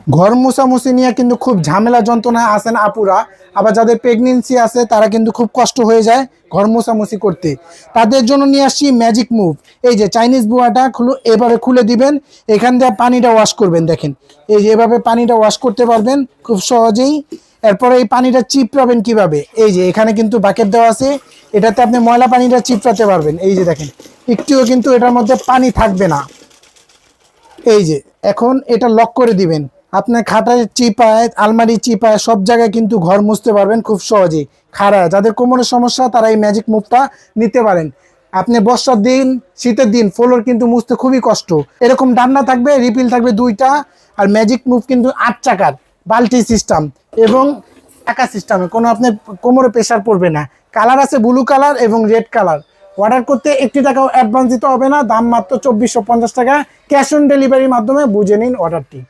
ঘর মোছামুছি নিয়ে কিন্তু খুব ঝামেলা যন্ত্রণায় আছেন আপুরা, আবার যাদের প্রেগনেন্সি আছে তারা কিন্তু খুব কষ্ট হয়ে যায় ঘর মোছামুছি করতে। তাদের জন্য নিয়ে আসছি ম্যাজিক মুভ। এই যে চাইনিজ বুয়াটা এবারে খুলে দিবেন, এখান দিয়ে পানিটা ওয়াশ করবেন। দেখেন এই যে এভাবে পানিটা ওয়াশ করতে পারবেন খুব সহজেই। এরপরে এই পানিটা চিপড়াবেন কিভাবে, এই যে এখানে কিন্তু বাকেট দেওয়া আছে, এটাতে আপনি ময়লা পানিটা চিপড়াতে পারবেন। এই যে দেখেন একটুও কিন্তু এটার মধ্যে পানি থাকবে না। এই যে এখন এটা লক করে দিবেন। আপনার খাটায় চিপায়, আলমারি চিপায় সব জায়গায় কিন্তু ঘর মুছতে পারবেন খুব সহজেই। খাড়ায় যাদের কোমরের সমস্যা তারা এই ম্যাজিক মুভটা নিতে পারেন। আপনি বর্ষার দিন, শীতের দিন ফ্লোর কিন্তু মুছতে খুবই কষ্ট। এরকম ডান্না থাকবে, রিপিল থাকবে দুইটা। আর ম্যাজিক মুভ কিন্তু 8 চাকার বাল্টি সিস্টেম এবং টাকা সিস্টেমে, কোনো আপনার কোমরে প্রেশার পড়বে না। কালার আছে ব্লু কালার এবং রেড কালার। অর্ডার করতে 1 টাকাও অ্যাডভান্স দিতে হবে না, দাম মাত্র 2450 টাকা। ক্যাশ অন ডেলিভারির মাধ্যমে বুঝে নিন অর্ডারটি।